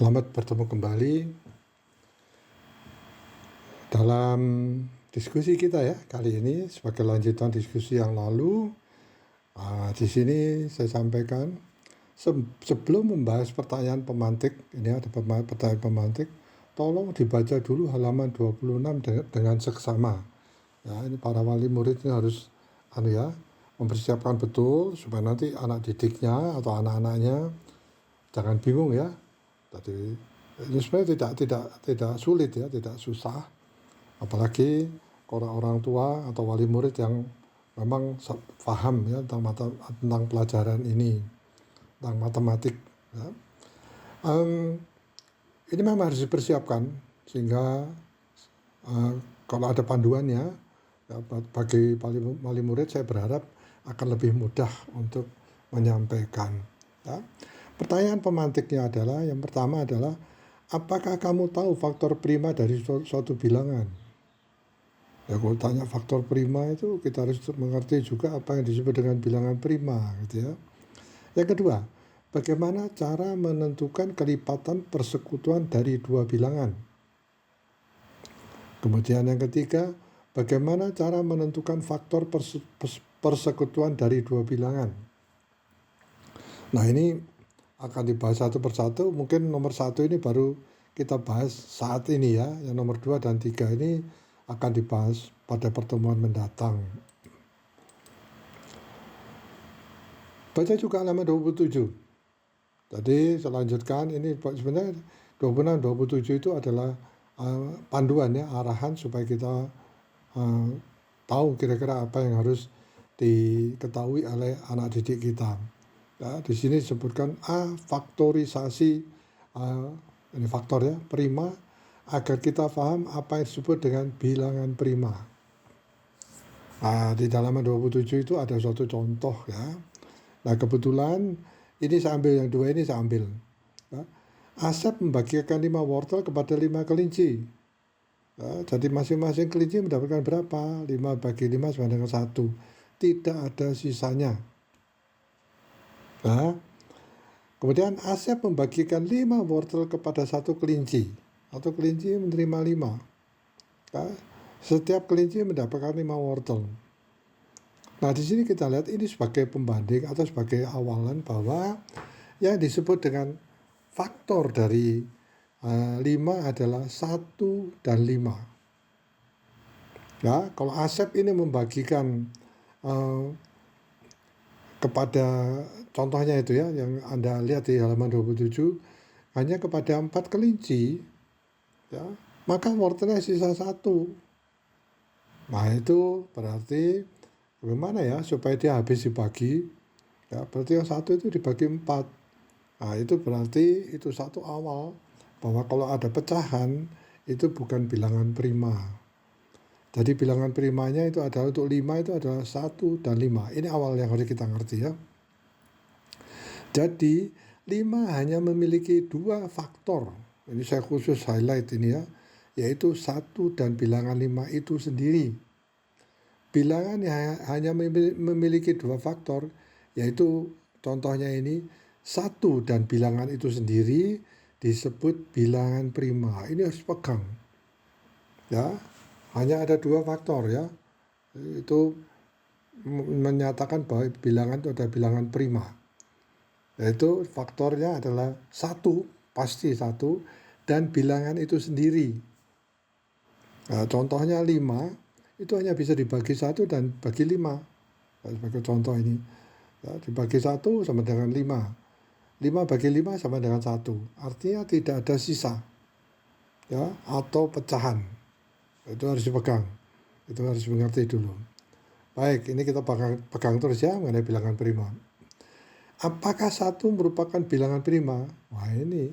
Selamat bertemu kembali dalam diskusi kita ya. Kali ini sebagai lanjutan diskusi yang lalu, di sini saya sampaikan sebelum membahas pertanyaan pemantik, ini ada pertanyaan pemantik, tolong dibaca dulu halaman 26 dengan seksama. Ya, ini para wali murid ini harus mempersiapkan betul supaya nanti anak didiknya atau anak-anaknya jangan bingung ya. Tadi ini sebenarnya tidak sulit ya, tidak susah. Apalagi orang tua atau wali murid yang memang paham ya tentang pelajaran ini, tentang matematik. Ya. Ini memang harus dipersiapkan sehingga kalau ada panduannya ya, bagi wali murid saya berharap akan lebih mudah untuk menyampaikan. Ya. Pertanyaan pemantiknya adalah, yang pertama adalah, apakah kamu tahu faktor prima dari suatu bilangan? Ya, kalau tanya faktor prima itu kita harus mengerti juga apa yang disebut dengan bilangan prima, gitu ya. Yang kedua, bagaimana cara menentukan kelipatan persekutuan dari dua bilangan? Kemudian yang ketiga, bagaimana cara menentukan faktor persekutuan dari dua bilangan? Nah, ini akan dibahas satu persatu. Mungkin nomor satu ini baru kita bahas saat ini ya. Yang nomor 2 dan 3 ini akan dibahas pada pertemuan mendatang. Baca juga halaman 27. Jadi saya lanjutkan, ini sebenarnya 26 27 itu adalah panduan ya, arahan supaya kita tahu kira-kira apa yang harus diketahui oleh anak didik kita. Ya, di sini disebutkan faktorisasi, ini faktor ya, prima, agar kita paham apa yang disebut dengan bilangan prima. Di halaman 27 itu ada suatu contoh ya. Nah, kebetulan ini saya ambil yang dua, ini saya ambil. Ya. Asep membagikan 5 wortel kepada 5 kelinci. Ya, jadi masing-masing kelinci mendapatkan berapa? 5 bagi 5 sama dengan 1. Tidak ada sisanya. Nah, kemudian Asep membagikan 5 wortel kepada 1 kelinci. 1 kelinci menerima 5. Ya, setiap kelinci mendapatkan 5 wortel. Nah, di sini kita lihat ini sebagai pembanding atau sebagai awalan bahwa yang disebut dengan faktor dari 5 adalah 1 dan 5. Ya, kalau Asep ini membagikan kepada, contohnya itu ya, yang Anda lihat di halaman 27, hanya kepada 4 kelinci, ya, maka wortelnya sisa 1. Nah, itu berarti bagaimana ya supaya dia habis dibagi? Ya, berarti yang 1 itu dibagi 4. Nah, itu berarti itu satu awal bahwa kalau ada pecahan itu bukan bilangan prima. Jadi bilangan primanya itu adalah untuk 5 itu adalah 1 dan 5. Ini awal yang harus kita ngerti ya. Jadi 5 hanya memiliki 2 faktor. Ini saya khusus highlight ini ya. Yaitu 1 dan bilangan 5 itu sendiri. Bilangan yang hanya memiliki 2 faktor, yaitu contohnya ini 1 dan bilangan itu sendiri disebut bilangan prima. Ini harus pegang. Ya, hanya ada 2 faktor ya. Itu menyatakan bahwa bilangan itu ada bilangan prima. Yaitu faktornya adalah 1, pasti 1, dan bilangan itu sendiri. Nah, contohnya 5. Itu hanya bisa dibagi 1 dan bagi 5. Sebagai contoh ini. Ya, dibagi 1 sama dengan 5. 5 bagi 5 sama dengan 1. Artinya tidak ada sisa. Ya, atau pecahan. Itu harus dipegang. Itu harus mengerti dulu. Baik, ini kita pegang terus ya mengenai bilangan prima. Apakah 1 merupakan bilangan prima? Wah, ini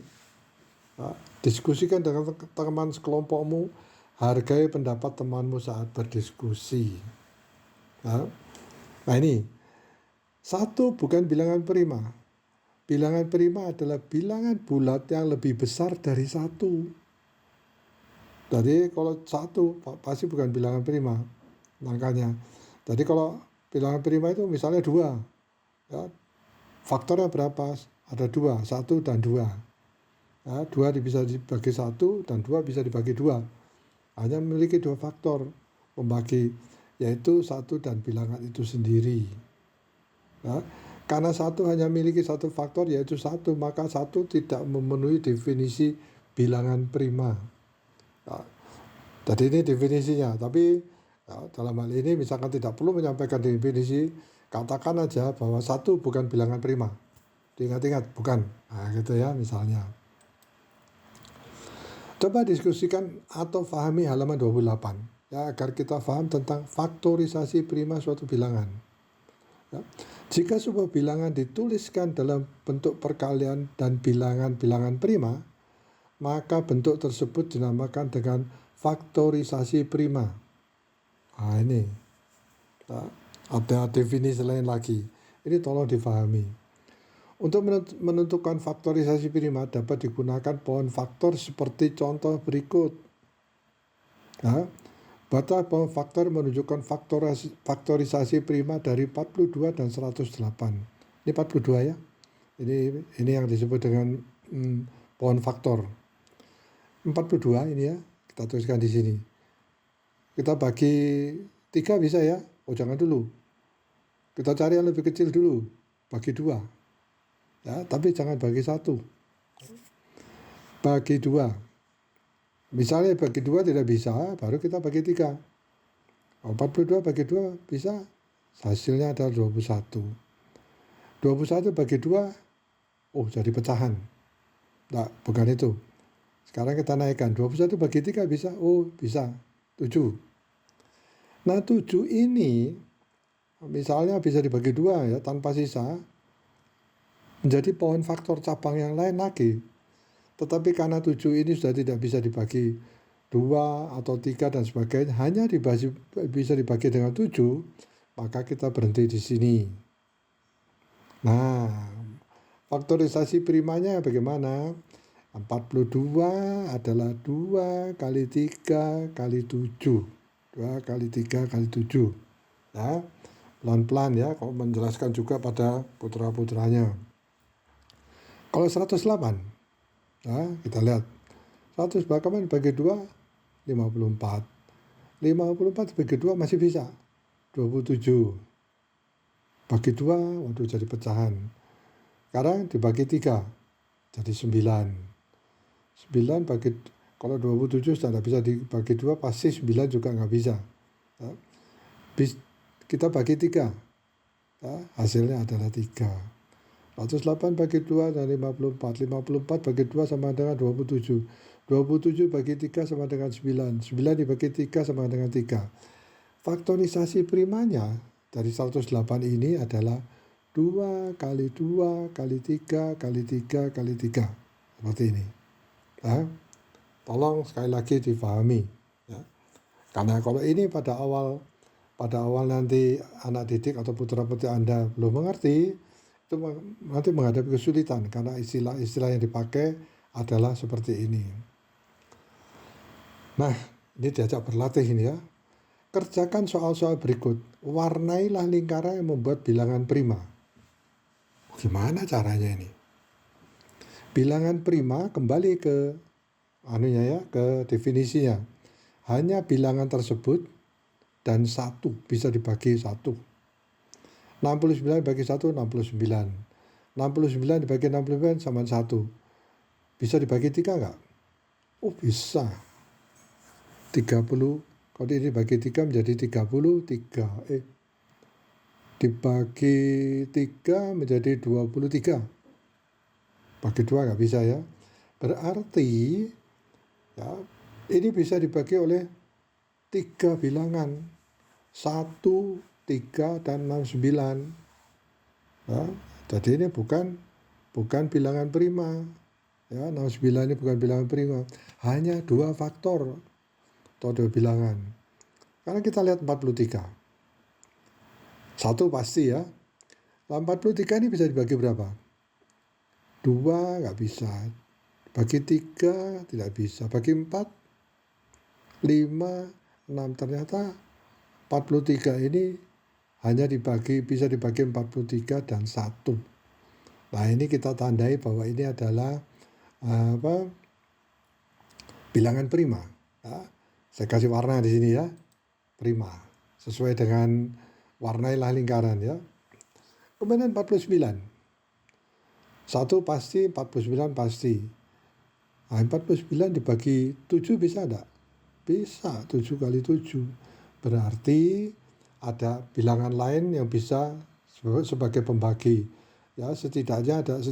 ya, diskusikan dengan teman sekelompokmu. Hargai pendapat temanmu saat berdiskusi. Ya. Nah, ini 1 bukan bilangan prima. Bilangan prima adalah bilangan bulat yang lebih besar dari 1. Jadi kalau 1 pasti bukan bilangan prima angkanya. Jadi kalau bilangan prima itu misalnya 2. Ya, faktornya berapa? Ada 2, 1 dan 2. Ya, 2 bisa dibagi 1 dan 2 bisa dibagi 2. Hanya memiliki 2 faktor pembagi, yaitu 1 dan bilangan itu sendiri. Ya, karena 1 hanya memiliki 1 faktor yaitu 1, maka 1 tidak memenuhi definisi bilangan prima. Ya, jadi ini definisinya, tapi ya, dalam hal ini misalkan tidak perlu menyampaikan definisi, katakan aja bahwa 1 bukan bilangan prima. Diingat-ingat, bukan. Nah, gitu ya misalnya. Coba diskusikan atau pahami halaman 28 ya, agar kita paham tentang faktorisasi prima suatu bilangan. Ya. Jika sebuah bilangan dituliskan dalam bentuk perkalian dan bilangan-bilangan prima, maka bentuk tersebut dinamakan dengan faktorisasi prima. Nah ini ya, ada definisi lain lagi. Ini tolong difahami. Untuk menentukan faktorisasi prima dapat digunakan pohon faktor seperti contoh berikut. Nah, bata pohon faktor menunjukkan faktorisasi prima dari 42 dan 108. Ini 42 ya. Ini yang disebut dengan pohon faktor. 42 ini ya, kita tuliskan di sini. Kita bagi 3 bisa ya. Oh jangan dulu. Kita cari yang lebih kecil dulu. Bagi 2. Ya, tapi jangan bagi 1. Bagi 2. Misalnya bagi 2 tidak bisa, baru kita bagi 3. 42 bagi 2 bisa, hasilnya adalah 21. 21 bagi 2, oh jadi pecahan. Nah, bukan itu. Sekarang kita naikkan, 21 bagi 3 bisa, oh bisa, 7. Nah 7 ini, misalnya bisa dibagi 2 ya, tanpa sisa, menjadi pohon faktor cabang yang lain lagi. Tetapi karena 7 ini sudah tidak bisa dibagi 2 atau 3 dan sebagainya, hanya bisa dibagi dengan 7, maka kita berhenti di sini. Nah, faktorisasi primanya bagaimana? 42 adalah 2 kali 3 kali 7. 2 kali 3 kali 7. Ya, pelan-pelan ya, kalau menjelaskan juga pada putra-putranya. Kalau 108, nah kita lihat 100 bagi 2, 54. 54 bagi 2 masih bisa, 27. Bagi 2, waduh jadi pecahan. Sekarang dibagi 3, jadi 9. 9 bagi, kalau 27 sudah tidak bisa dibagi 2, pasti 9 juga nggak bisa. Ya. Kita bagi 3, ya, hasilnya adalah 3. 108 bagi 2 dan 54. 54 bagi 2 sama dengan 27. 27 bagi 3 sama dengan 9. 9 dibagi 3 sama dengan 3. Faktorisasi primanya dari 108 ini adalah 2 kali 2 kali 3 kali 3 kali 3. Seperti ini. Ya. Tolong sekali lagi difahami. Ya. Karena kalau ini pada awal nanti anak didik atau putra-putri Anda belum mengerti, itu nanti menghadapi kesulitan karena istilah-istilah yang dipakai adalah seperti ini. Nah, ini diajak berlatih ini ya. Kerjakan soal-soal berikut. Warnailah lingkaran yang membuat bilangan prima. Gimana caranya ini? Bilangan prima kembali ke ke definisinya. Hanya bilangan tersebut dan 1 bisa dibagi 1. 69 bagi 1, 69. 69 dibagi 69 sama 1. Bisa dibagi 3 enggak? Oh bisa. 30, kalau ini dibagi 3 menjadi 33. Dibagi 3 menjadi 23. Bagi 2 enggak bisa ya. Berarti ya, ini bisa dibagi oleh 3 bilangan. 1, 3 dan 69. Ya, jadi ini bukan bilangan prima. Ya, 69 ini bukan bilangan prima. Hanya 2 faktor atau 2 bilangan. Karena kita lihat 43. 1 pasti ya. 43 ini bisa dibagi berapa? 2 nggak bisa. Bagi 3 tidak bisa. Bagi 4, 5, 6. Ternyata 43 ini hanya bisa dibagi 43 dan 1. Nah ini kita tandai bahwa ini adalah apa bilangan prima. Ya. Saya kasih warna di sini ya, prima. Sesuai dengan warnailah lingkaran ya. Kemudian 49. 1 pasti, 49 pasti. Nah, 49 dibagi 7 bisa enggak? Bisa, 7 kali 7. Berarti ada bilangan lain yang bisa sebagai pembagi. Ya, setidaknya ada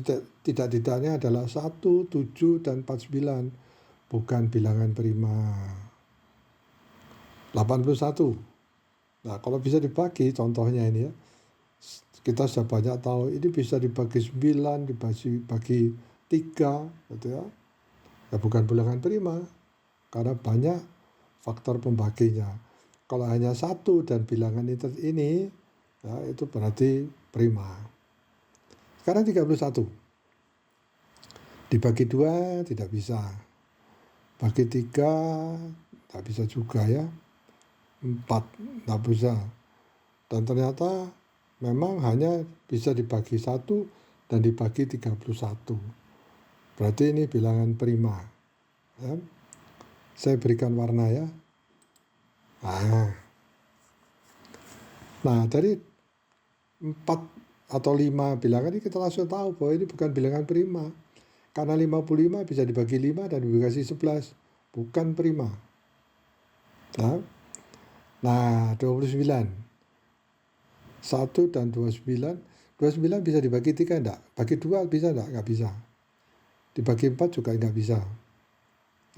tidak-tidaknya adalah 1, 7, dan 49. Bukan bilangan prima. 81. Nah, kalau bisa dibagi, contohnya ini ya. Kita sudah banyak tahu ini bisa dibagi 9, dibagi 3, gitu ya. Ya bukan bilangan prima, karena banyak faktor pembaginya. Kalau hanya 1 dan bilangan ini, ya, itu berarti prima. Sekarang 31. Dibagi 2 tidak bisa. Bagi 3 tidak bisa juga ya. 4 tidak bisa. Dan ternyata memang hanya bisa dibagi 1 dan dibagi 31. Berarti ini bilangan prima. Ya. Saya berikan warna ya. Nah, dari 4 atau 5 bilangan ini kita langsung tahu bahwa ini bukan bilangan prima. Karena 55 bisa dibagi 5 dan dibagi 11. Bukan prima. Nah, 29. 1 dan 29. 29 bisa dibagi 3 enggak? Bagi 2 bisa enggak? Enggak bisa. Dibagi 4 juga enggak bisa.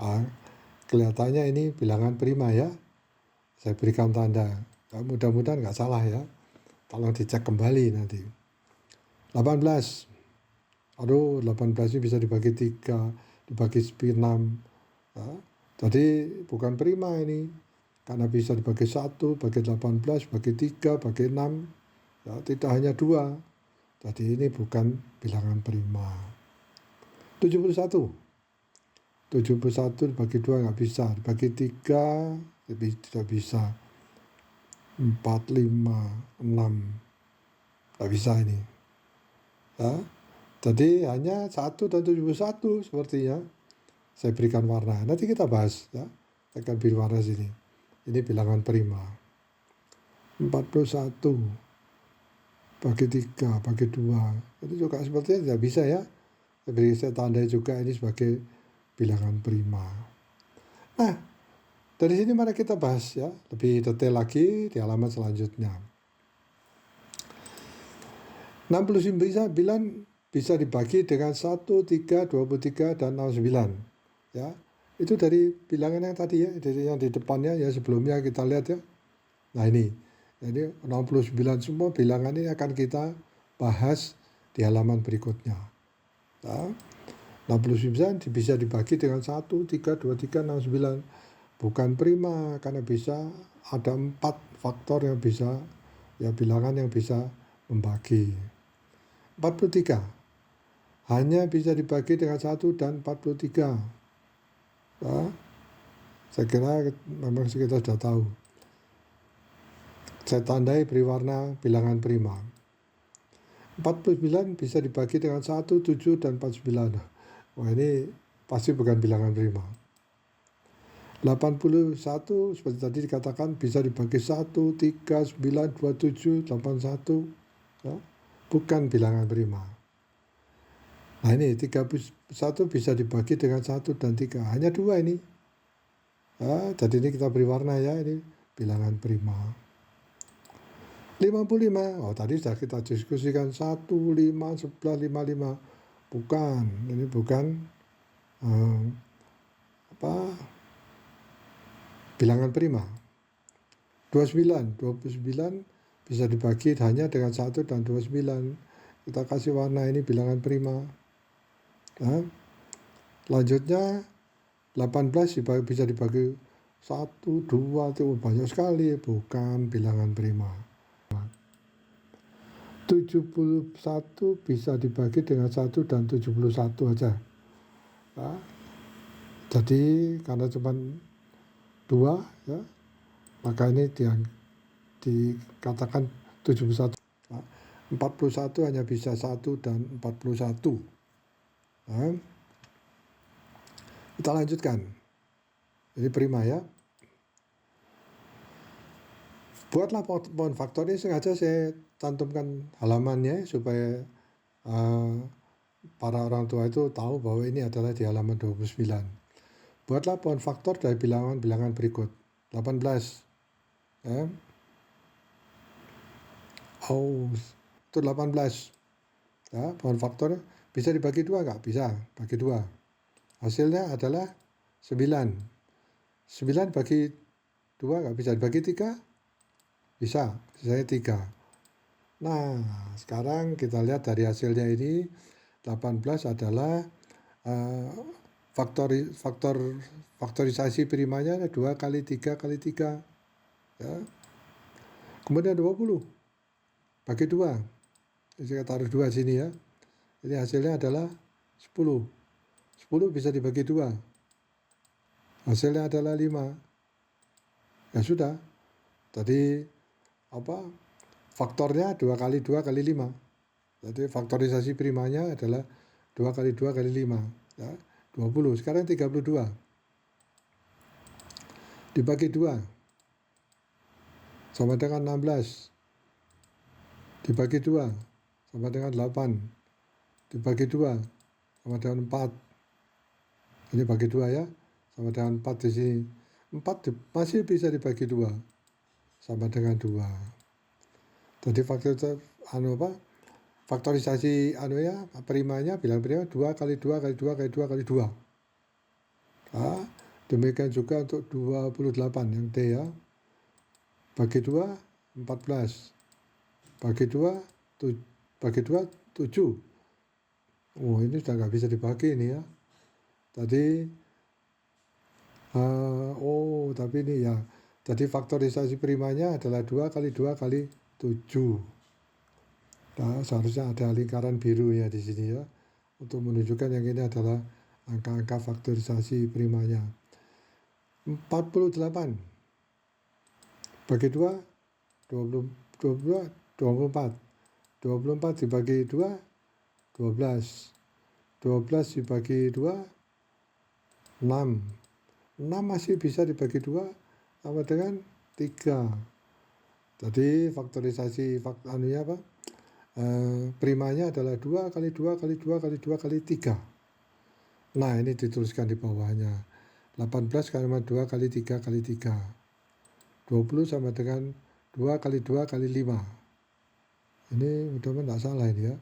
Nah, kelihatannya ini bilangan prima ya. Saya berikan tanda. Nah, mudah-mudahan enggak salah ya. Tolong dicek kembali nanti. 18. Aduh, 18 ini bisa dibagi 3, dibagi 6. Ya. Jadi bukan prima ini. Karena bisa dibagi 1, bagi 18, bagi 3, bagi 6. Ya, tidak hanya 2. Jadi ini bukan bilangan prima. 71. 71 dibagi 2 nggak bisa. Dibagi 3 tidak bisa. 4, 5, 6. Nggak bisa ini. Ya. Jadi hanya 1 dan 71 sepertinya. Saya berikan warna. Nanti kita bahas ya. Saya akan beri warna sini. Ini bilangan prima. 41 bagi 3, bagi 2. Itu juga sepertinya tidak bisa ya. Jadi saya tandai juga ini sebagai bilangan prima. Nah, dari sini mari kita bahas ya lebih detail lagi di halaman selanjutnya. 69 bisa dibagi dengan 1, 3, 23, dan 09. Ya, itu dari bilangan yang tadi ya, dari yang di depannya ya sebelumnya kita lihat ya. Nah ini, jadi 69 semua bilangan ini akan kita bahas di halaman berikutnya. Ya, 69 bisa dibagi dengan 1, 3, 23, 69. Bukan prima, karena bisa ada 4 faktor yang bisa, ya bilangan yang bisa membagi. 43. Hanya bisa dibagi dengan 1 dan 43. Ya, saya kira memang kita sudah tahu. Saya tandai beri warna bilangan prima. 49 bisa dibagi dengan 1, 7, dan 49. Wah ini pasti bukan bilangan prima. 81 seperti tadi dikatakan bisa dibagi 1, 3, 9, 27, 81. Ya, bukan bilangan prima. Nah ini 31 bisa dibagi dengan 1 dan 3. Hanya 2 ini. Ya, jadi ini kita beri warna ya, ini bilangan prima. 55. Oh tadi sudah kita diskusikan 1, 5, 11, 55. Bukan, ini bukan bilangan prima. 29 bisa dibagi hanya dengan 1 dan 29. Kita kasih warna ini bilangan prima. Nah, lanjutnya 18 bisa dibagi 1, 2, itu banyak sekali, bukan bilangan prima. 71 bisa dibagi dengan 1 dan 71 aja. Nah, jadi karena cuma 2 ya, maka ini dikatakan 71. Nah, 41 hanya bisa 1 dan 41. Nah, Kita lanjutkan. Ini prima ya. Buatlah pohon faktor ini, sengaja saya cantumkan halamannya supaya para orang tua itu tahu bahwa ini adalah di halaman 29. Buatlah pohon faktor dari bilangan-bilangan berikut. 18. Ya. Oh, itu 18. Ya, pohon faktor bisa dibagi dua nggak? Bisa, bagi dua. Hasilnya adalah 9. 9 bagi 2 nggak bisa dibagi 3? Bisa, saya 3. Nah, sekarang kita lihat dari hasilnya ini, 18 adalah faktorisasi primanya ada 2 kali 3 kali 3. Ya. Kemudian 20 bagi 2. Saya taruh 2 sini ya. Jadi hasilnya adalah 10. 10 bisa dibagi 2. Hasilnya adalah 5. Ya sudah. Tadi faktornya 2 kali 2 kali 5. Jadi faktorisasi primanya adalah 2 kali 2 kali 5. Ya, 20. Sekarang 32. Dibagi 2. Sama dengan 16. Dibagi 2. Sama dengan 8. Dibagi 2. Sama dengan 4. Ini bagi 2 ya. Sama dengan 4 di sini. 4 masih bisa dibagi 2. Sama dengan 2. Jadi faktorisasi primanya, bilang prima 2 kali 2 kali 2 kali 2 kali 2. Nah, demikian juga untuk 28 yang D ya. Bagi 2 14. Bagi 2 7. Oh, ini sudah nggak bisa dibagi ini ya. Tadi tapi ini ya. Jadi faktorisasi primanya adalah 2 kali 2 kali 7. Nah, seharusnya ada lingkaran biru ya di sini ya, untuk menunjukkan yang ini adalah angka-angka faktorisasi primanya. 48 bagi 2 24. 24 dibagi 2 12. 12 dibagi 2 6. 6 masih bisa dibagi 2 sama dengan 3. Jadi faktorisasi primanya adalah 2 kali 2 kali 2 kali 2 kali 3. Nah, ini dituliskan di bawahnya. 18 sama 2 kali 3 kali 3. 20 sama dengan 2 kali 2 kali 5. Ini mudah-mudahan tidak salah ini ya.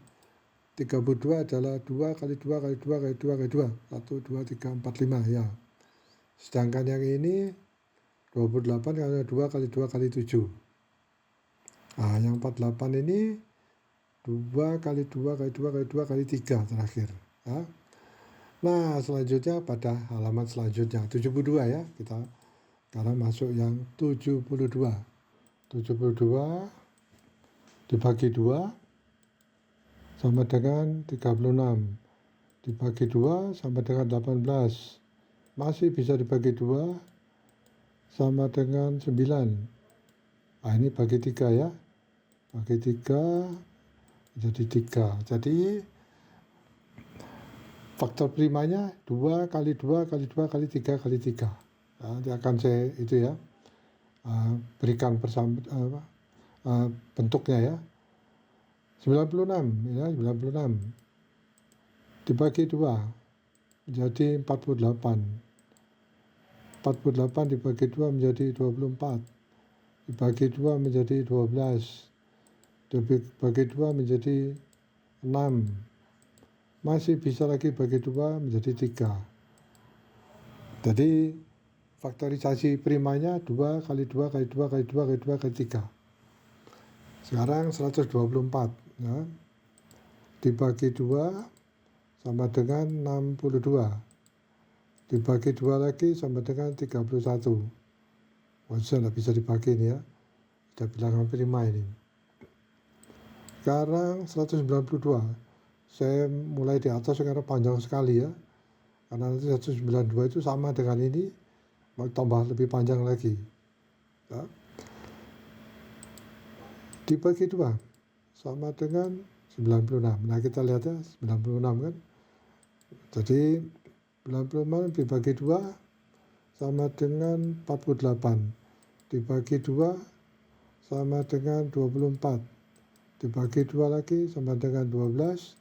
32 adalah 2 kali 2 kali 2 kali 2 kali 2. 1, 2, 3, 4, 5 ya. Sedangkan yang ini 28 karena 2 kali 2 kali 7. Nah, yang 48 ini 2 kali 2 kali 2 kali 2 kali 3 terakhir. Ya. Nah, selanjutnya pada halaman selanjutnya 72 ya. Kita sekarang masuk yang 72. 72 dibagi 2 sama dengan 36. Dibagi 2 sama dengan 18. Masih bisa dibagi 2 sama dengan 9. Nah, ini bagi 3 ya. Bagi 3 jadi 3. Jadi faktor primanya 2 kali 2 kali 2 kali 3 kali 3. Nah, akan saya itu ya, berikan bentuknya ya. 96 ya, 96 dibagi 2 menjadi 48. 48 dibagi 2 menjadi 24. Dibagi 2 menjadi 12. Dibagi 2 menjadi 6. Masih bisa lagi bagi 2 menjadi 3. Jadi faktorisasi primanya 2 kali 2 kali 2 kali 2 kali 2 kali 3. Sekarang 124 ya. Dibagi 2 sama dengan 62. Dibagi 2 lagi sama dengan 31. Wah, sudah bisa dibagi ini ya. Sudah bilangan prima ini. Sekarang 192. Saya mulai di atas karena panjang sekali ya. Karena nanti 192 itu sama dengan ini, mau tambah lebih panjang lagi. Ya. Dibagi 2 sama dengan 96. Nah, kita lihat ya, 96 kan. Jadi 90 dibagi 2 sama dengan 48. Dibagi 2 sama dengan 24. Dibagi 2 lagi sama dengan 12.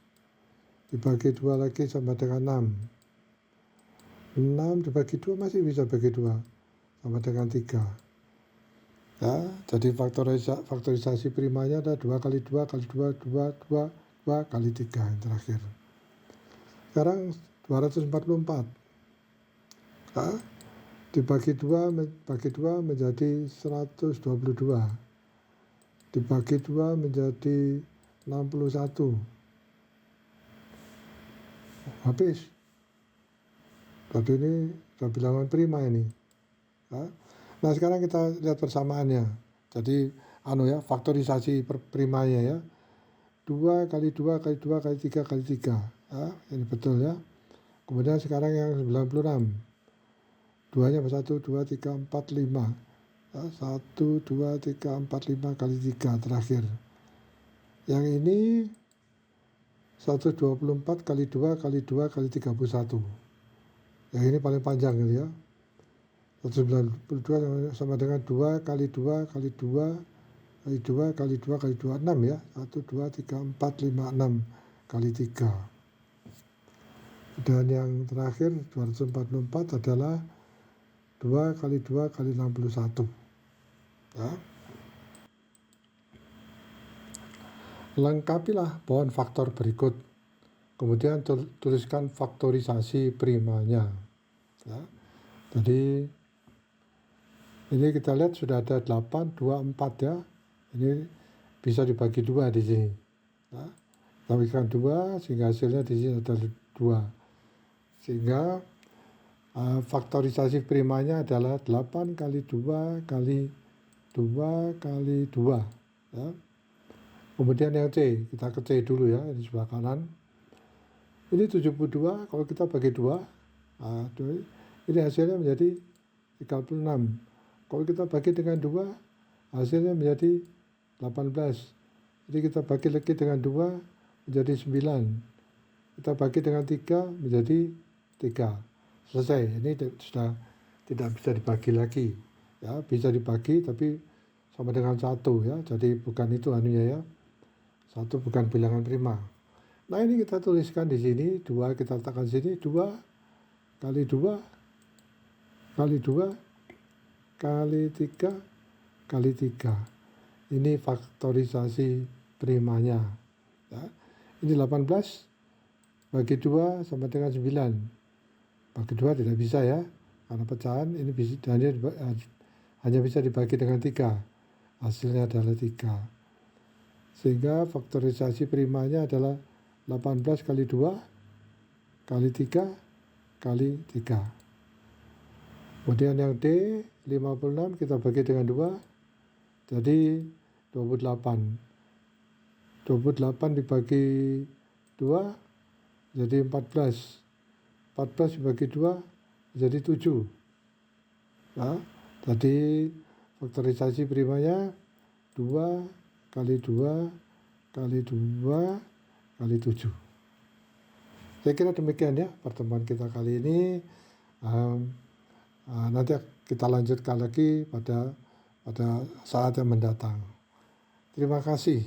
Dibagi 2 lagi sama dengan 6. 6 dibagi 2 masih bisa bagi 2 sama dengan 3. Ya, jadi faktorisasi primanya ada 2 kali 2 kali 2, 2, 2, 2 kali 3 yang terakhir. Sekarang 244. Ya, dibagi 2 menjadi 122. Dibagi 2 menjadi 61. Habis. Berarti ini sudah bilangan prima ini. Ya. Nah, sekarang kita lihat persamaannya. Jadi faktorisasi primanya ya. 2 kali 2 kali 2 kali 3 kali 3. Ya, ini betul ya. Kemudian sekarang yang 96. 2-nya 1, 2, 3, 4, 5. Ya, 1, 2, 3, 4, 5 kali 3 terakhir. Yang ini 124 kali 2 kali 2 kali 31. Yang ini paling panjang gitu ya. 192 sama dengan 2 kali 2 kali 2 kali 2 kali 2 kali 2, 6 ya. 1, 2, 3, 4, 5, 6 kali 3. Dan yang terakhir 244 adalah 2 kali 2 kali 61. Ya. Lengkapilah pohon faktor berikut. Kemudian tuliskan faktorisasi primanya. Ya. Jadi ini kita lihat sudah ada 8, 2, 4 ya. Ini bisa dibagi 2 di sini. Ya. Tambahkan 2 sehingga hasilnya di sini ada 2. Sehingga faktorisasi primanya adalah 8 kali 2 kali 2 kali 2. Ya. Kemudian yang C, kita ke C dulu ya, di sebelah kanan. Ini 72, kalau kita bagi 2, ini hasilnya menjadi 36. Kalau kita bagi dengan 2, hasilnya menjadi 18. Jadi kita bagi lagi dengan 2, menjadi 9. Kita bagi dengan 3, menjadi 3. Selesai, ini sudah tidak bisa dibagi lagi. Ya, bisa dibagi tapi sama dengan 1 ya, jadi bukan itu ya. 1 bukan bilangan prima. Nah, ini kita tuliskan di sini, 2 kita letakkan di sini, 2 kali 2 kali 2 kali 3 kali 3. Ini faktorisasi primanya. Ya. Ini 18 bagi 2 sama dengan 9. Bagi 2 tidak bisa ya, karena pecahan ini hanya bisa dibagi dengan 3. Hasilnya adalah 3. Sehingga faktorisasi primanya adalah 18 kali 2 kali 3 kali 3. Kemudian yang D, 56 kita bagi dengan 2, jadi 28. 28 dibagi 2, jadi 14. 14 dibagi 2, jadi 7. Nah, jadi faktorisasi primanya 2 kali 2 kali 2 kali 7. Saya kira demikian ya pertemuan kita kali ini. Nanti kita lanjutkan lagi pada saat yang mendatang. Terima kasih.